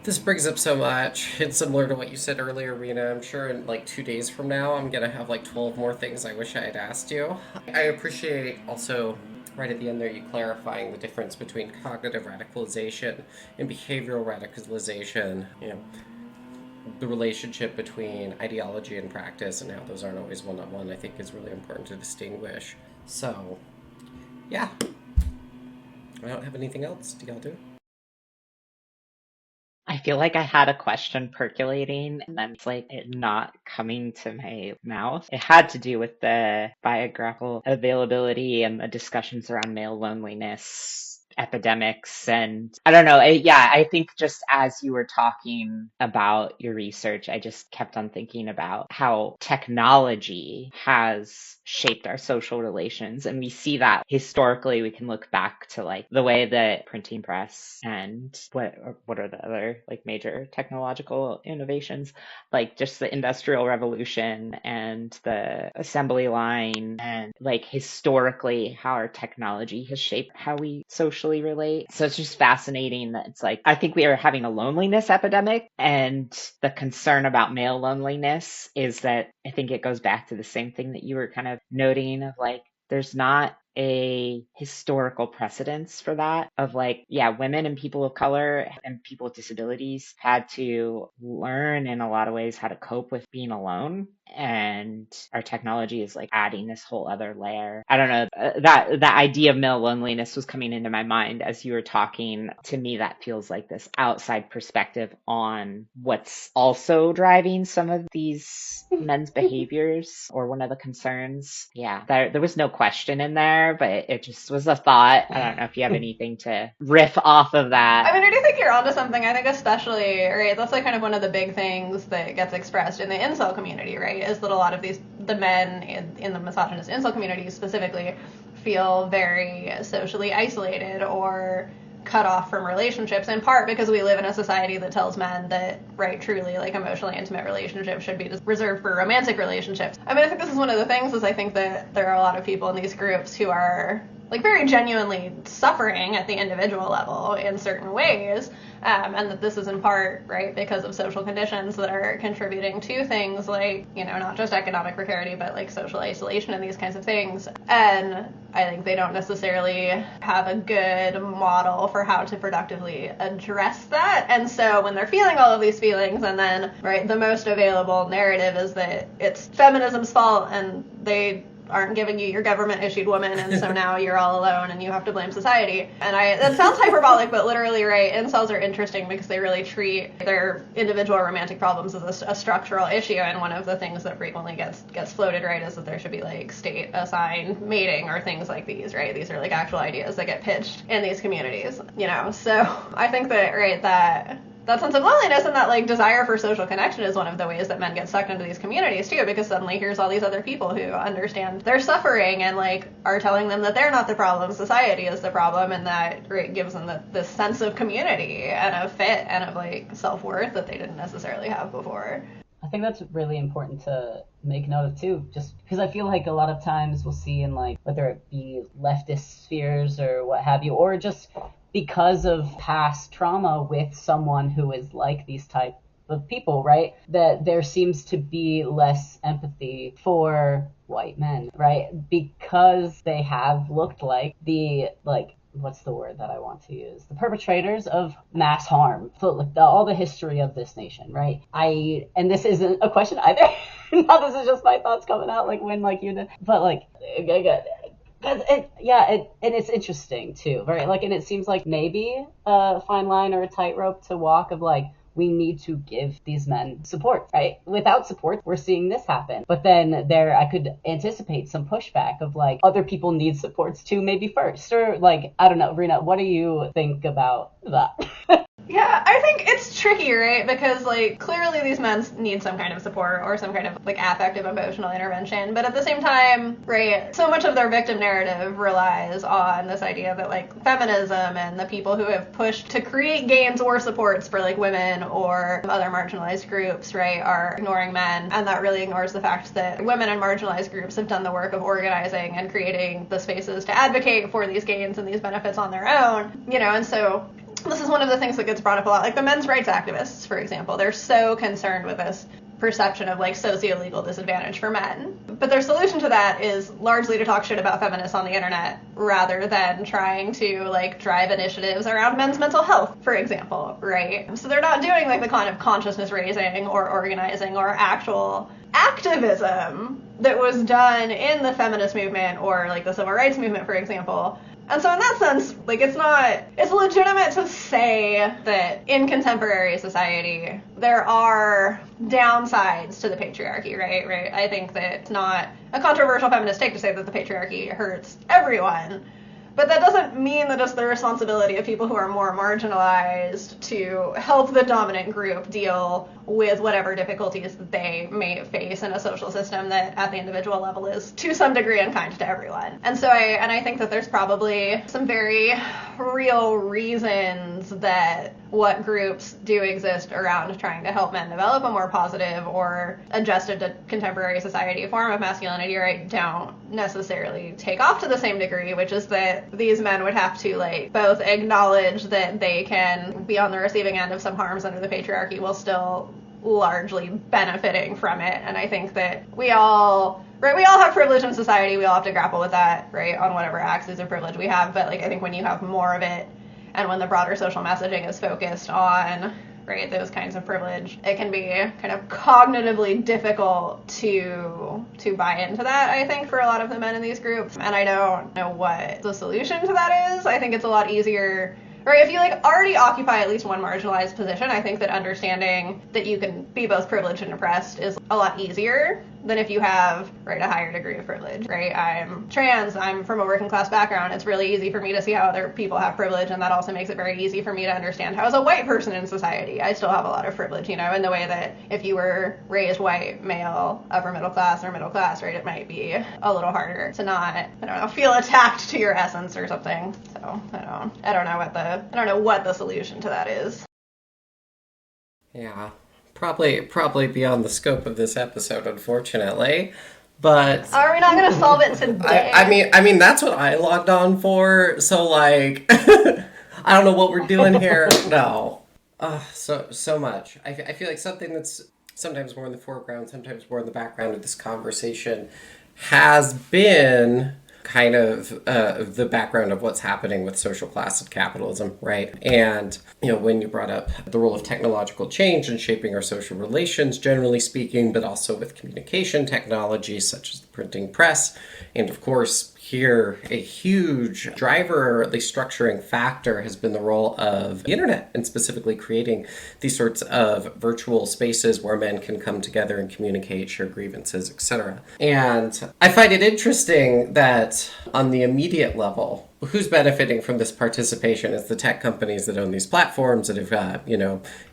Speaker 2: This brings up so much. It's similar to what you said earlier, Rina. I'm sure in like 2 days from now, I'm going to have like 12 more things I wish I had asked you. I appreciate also right at the end there you clarifying the difference between cognitive radicalization and behavioral radicalization. The relationship between ideology and practice and how those aren't always one-on-one, I think is really important to distinguish. So, yeah. I don't have anything else. Do y'all do?
Speaker 5: I feel like I had a question percolating and then it's like it not coming to my mouth. It had to do with the biographical availability and the discussions around male loneliness epidemics. And I don't know. I think just as you were talking about your research, I just kept on thinking about how technology has shaped our social relations. And we see that historically. We can look back to like the way that printing press and what are the other like major technological innovations, like just the Industrial Revolution and the assembly line, and like historically how our technology has shaped how we socially relate. So it's just fascinating that it's like I think we are having a loneliness epidemic, and the concern about male loneliness is that I think it goes back to the same thing that you were kind of noting of like there's not a historical precedence for that of like, yeah, women and people of color and people with disabilities had to learn in a lot of ways how to cope with being alone. And our technology is like adding this whole other layer. I don't know, that idea of male loneliness was coming into my mind as you were talking. To me, that feels like this outside perspective on what's also driving some of these men's behaviors, or one of the concerns. Yeah, there was no question in there, but it just was a thought. I don't know if you have anything to riff off of that.
Speaker 1: I mean, I do think you're onto something. I think especially, right, that's like kind of one of the big things that gets expressed in the incel community, right, is that a lot of the men in the misogynist incel community specifically feel very socially isolated or cut off from relationships, in part because we live in a society that tells men that, right, truly, like, emotionally intimate relationships should be reserved for romantic relationships. I mean, I think this is one of the things, is I think that there are a lot of people in these groups who are, like, very genuinely suffering at the individual level in certain ways, and that this is in part, right, because of social conditions that are contributing to things like, not just economic precarity, but like social isolation and these kinds of things. And I think they don't necessarily have a good model for how to productively address that. And so when they're feeling all of these feelings, and then, right, the most available narrative is that it's feminism's fault and they aren't giving you your government-issued woman, and so now you're all alone and you have to blame society. And that sounds hyperbolic, but literally, right, incels are interesting because they really treat their individual romantic problems as a structural issue, and one of the things that frequently gets floated, right, is that there should be, like, state-assigned mating or things like these, right? These are, like, actual ideas that get pitched in these communities, So I think that, right, that sense of loneliness and that, like, desire for social connection is one of the ways that men get sucked into these communities too, because suddenly here's all these other people who understand their suffering and, like, are telling them that they're not the problem, society is the problem, and that, right, gives them this sense of community and of fit and of, like, self-worth that they didn't necessarily have before.
Speaker 4: I think that's really important to make note of too, just because I feel like a lot of times we'll see in, like, whether it be leftist spheres or what have you, or just because of past trauma with someone who is like these type of people, right, that there seems to be less empathy for white men, right, because they have looked like the, like, what's the word that I want to use? The perpetrators of mass harm. So like all the history of this nation, right? And this isn't a question either. Now this is just my thoughts coming out like when like you did, but like and it's interesting too, right? Like, and it seems like maybe a fine line or a tightrope to walk of like, we need to give these men support, right? Without support, we're seeing this happen. But then I could anticipate some pushback of like, other people need supports too, maybe first. Or like, I don't know, Rina, what do you think about that?
Speaker 1: Yeah, I think it's tricky, right? Because, like, clearly these men need some kind of support or some kind of, like, affective, emotional intervention. But at the same time, right, so much of their victim narrative relies on this idea that, like, feminism and the people who have pushed to create gains or supports for, like, women or other marginalized groups, right, are ignoring men. And that really ignores the fact that women and marginalized groups have done the work of organizing and creating the spaces to advocate for these gains and these benefits on their own, you know, and so this is one of the things that gets brought up a lot. Like the men's rights activists, for example, they're so concerned with this perception of like socio-legal disadvantage for men. But their solution to that is largely to talk shit about feminists on the internet rather than trying to like drive initiatives around men's mental health, for example, right? So they're not doing like the kind of consciousness raising or organizing or actual activism that was done in the feminist movement or like the civil rights movement, for example. And so in that sense, like it's legitimate to say that in contemporary society, there are downsides to the patriarchy, right? I think that it's not a controversial feminist take to say that the patriarchy hurts everyone. But that doesn't mean that it's the responsibility of people who are more marginalized to help the dominant group deal with whatever difficulties that they may face in a social system that at the individual level is to some degree unkind to everyone. And so I think that there's probably some very real reasons that what groups do exist around trying to help men develop a more positive or adjusted to contemporary society form of masculinity, right, don't necessarily take off to the same degree, which is that these men would have to like both acknowledge that they can be on the receiving end of some harms under the patriarchy while still largely benefiting from it. And I think that we all have privilege in society. We all have to grapple with that, right, on whatever axis of privilege we have. But like I think when you have more of it and when the broader social messaging is focused on, right, those kinds of privilege, it can be kind of cognitively difficult to buy into that, I think, for a lot of the men in these groups. And I don't know what the solution to that is. I think it's a lot easier, right, if you like already occupy at least one marginalized position. I think that understanding that you can be both privileged and oppressed is a lot easier than if you have, right, a higher degree of privilege, right? I'm trans, I'm from a working class background. It's really easy for me to see how other people have privilege, and that also makes it very easy for me to understand how as a white person in society, I still have a lot of privilege, you know, in the way that if you were raised white, male, upper middle class, or middle class, right, it might be a little harder to not, I don't know, feel attacked to your essence or something. So I don't know what the solution to that is.
Speaker 2: Yeah. Probably beyond the scope of this episode, unfortunately. But
Speaker 1: are we not going to solve it today?
Speaker 2: I mean that's what I logged on for. So like, I don't know what we're doing here. No, so much. I feel like something that's sometimes more in the foreground, sometimes more in the background of this conversation has been kind of the background of what's happening with social class and capitalism, right? And, you know, when you brought up the role of technological change in shaping our social relations, generally speaking, but also with communication technologies such as the printing press, and of course, here, a huge driver, or at least structuring factor, has been the role of the internet, and specifically creating these sorts of virtual spaces where men can come together and communicate, share grievances, etc. And I find it interesting that on the immediate level, who's benefiting from this participation is the tech companies that own these platforms that have,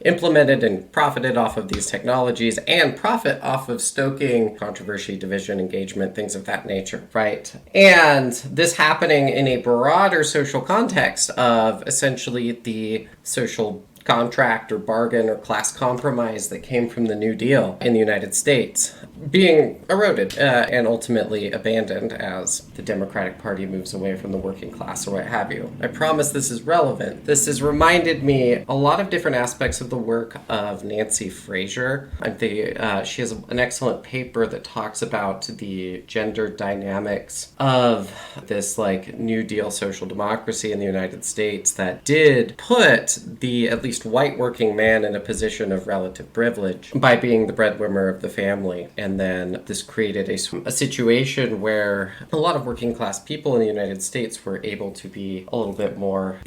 Speaker 2: implemented and profited off of these technologies and profit off of stoking controversy, division, engagement, things of that nature, right? And this happening in a broader social context of essentially the social contract or bargain or class compromise that came from the New Deal in the United States being eroded and ultimately abandoned as the Democratic Party moves away from the working class or what have you. I promise this is relevant. This has reminded me a lot of different aspects of the work of Nancy Fraser. I think she has an excellent paper that talks about the gender dynamics of this like New Deal social democracy in the United States that did put the at least white working man in a position of relative privilege by being the breadwinner of the family. And then this created a situation where a lot of working class people in the United States were able to be a little bit more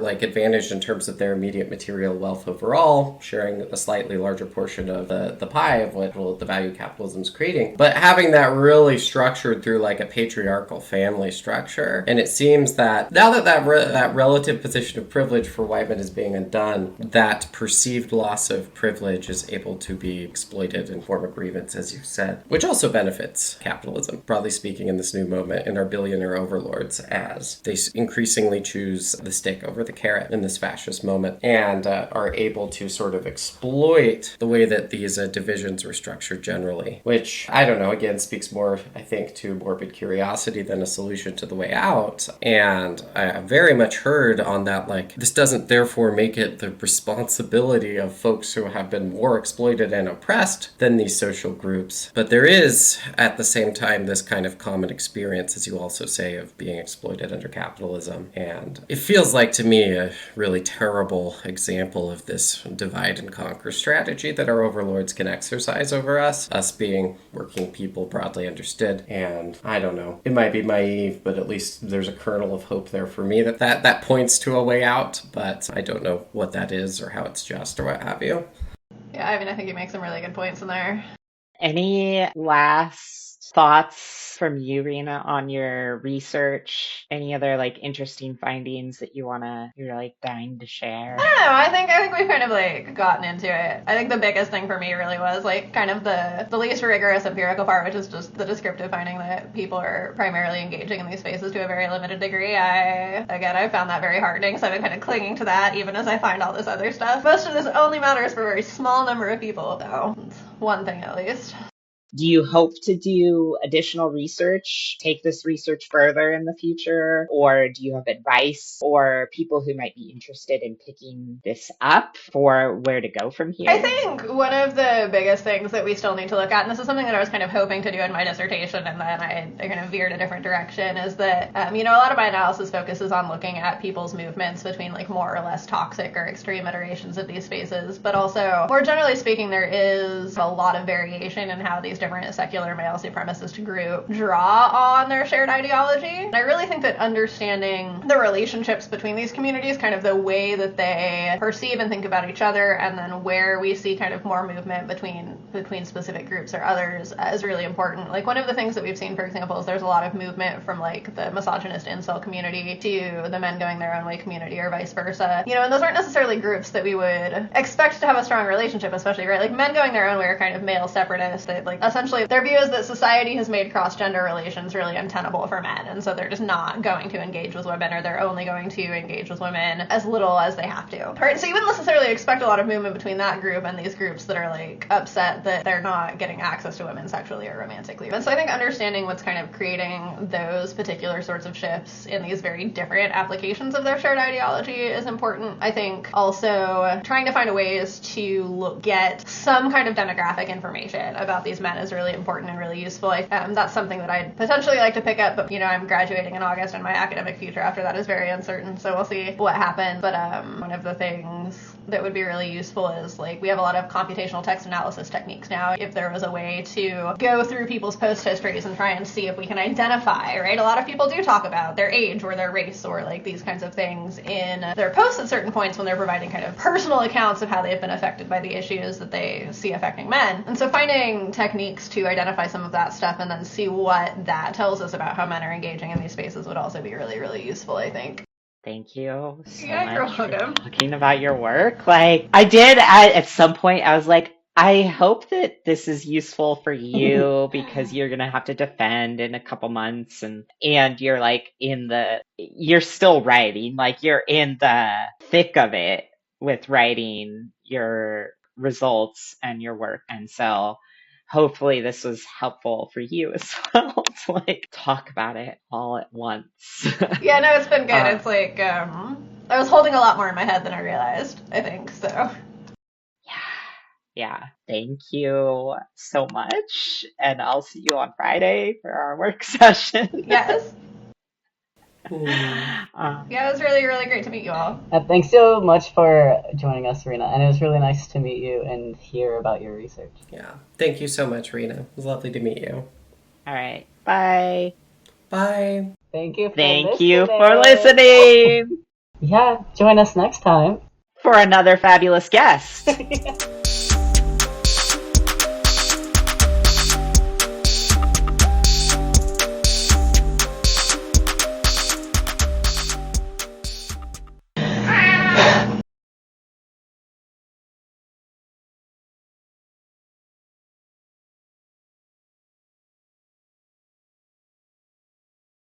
Speaker 2: like advantaged in terms of their immediate material wealth overall, sharing a slightly larger portion of the pie of what the value capitalism is creating, but having that really structured through like a patriarchal family structure. And it seems that now that relative position of privilege for white men is being undone, that perceived loss of privilege is able to be exploited in form of grievance, as you said, which also benefits capitalism, broadly speaking, in this new moment, and our billionaire overlords as they increasingly choose the stick over the carrot in this fascist moment and are able to sort of exploit the way that these divisions were structured generally, which, I don't know, again, speaks more, I think, to morbid curiosity than a solution to the way out. And I very much heard on that, like, this doesn't therefore make it the responsibility of folks who have been more exploited and oppressed than these social groups. But there is, at the same time, this kind of common experience, as you also say, of being exploited under capitalism. And it feels like, to me, a really terrible example of this divide and conquer strategy that our overlords can exercise over us being working people broadly understood. And I don't know, it might be naive, but at least there's a kernel of hope there for me that points to a way out, but I don't know what that is or how it's just or what have you.
Speaker 1: Yeah, I mean, I think you make some really good points in there.
Speaker 5: Any last thoughts from you, Rina, on your research? Any other like interesting findings that you're like dying to share?
Speaker 1: I don't know. I think we've kind of like gotten into it. I think the biggest thing for me really was like kind of the least rigorous empirical part, which is just the descriptive finding that people are primarily engaging in these spaces to a very limited degree. I found that very heartening, so I've been kind of clinging to that even as I find all this other stuff. Most of this only matters for a very small number of people, though. It's one thing at least.
Speaker 5: Do you hope to do additional research, take this research further in the future, or do you have advice or people who might be interested in picking this up for where to go from here?
Speaker 1: I think one of the biggest things that we still need to look at, and this is something that I was kind of hoping to do in my dissertation, and then I kind of veered a different direction, is that, a lot of my analysis focuses on looking at people's movements between like more or less toxic or extreme iterations of these spaces, but also, more generally speaking, there is a lot of variation in how these different secular male supremacist groups draw on their shared ideology. And I really think that understanding the relationships between these communities, kind of the way that they perceive and think about each other, and then where we see kind of more movement between specific groups or others is really important. Like one of the things that we've seen, for example, is there's a lot of movement from like the misogynist incel community to the men going their own way community or vice versa. And those aren't necessarily groups that we would expect to have a strong relationship, especially, right? Like men going their own way are kind of male separatists. They like essentially their view is that society has made cross-gender relations really untenable for men, and so they're just not going to engage with women, or they're only going to engage with women as little as they have to. Right? So you wouldn't necessarily expect a lot of movement between that group and these groups that are like upset that they're not getting access to women sexually or romantically. And so I think understanding what's kind of creating those particular sorts of shifts in these very different applications of their shared ideology is important. I think also trying to find ways to get some kind of demographic information about these men is really important and really useful. That's something that I'd potentially like to pick up, but I'm graduating in August and my academic future after that is very uncertain, so we'll see what happens. But one of the things that would be really useful is like we have a lot of computational text analysis techniques now. If there was a way to go through people's post histories and try and see if we can identify, right? A lot of people do talk about their age or their race or like these kinds of things in their posts at certain points when they're providing kind of personal accounts of how they've been affected by the issues that they see affecting men. And so finding techniques to identify some of that stuff and then see what that tells us about how men are engaging in these spaces would also be really, really useful, I think.
Speaker 5: Thank you so
Speaker 1: you're
Speaker 5: much for
Speaker 1: welcome.
Speaker 5: talking about your work. Like I did at some point, I was like, I hope that this is useful for you because you're gonna have to defend in a couple months, and you're like you're still writing, like you're in the thick of it. with writing your results and your work. And so hopefully this was helpful for you as well to like talk about it all at once.
Speaker 1: Yeah, no, it's been good. It's like I was holding a lot more in my head than I realized, I think. So
Speaker 5: yeah, thank you so much. And I'll see you on Friday for our work session.
Speaker 1: yes.
Speaker 5: Um,
Speaker 1: Yeah, it was really, really great to meet you all.
Speaker 4: Thanks so much for joining us, Rina. And it was really nice to meet you and hear about your research.
Speaker 2: Yeah. Thank you so much, Rina. It was lovely to meet you.
Speaker 5: all right. Bye.
Speaker 2: Bye.
Speaker 4: Thank you
Speaker 5: For listening.
Speaker 4: Yeah, join us next time.
Speaker 5: For another fabulous guest.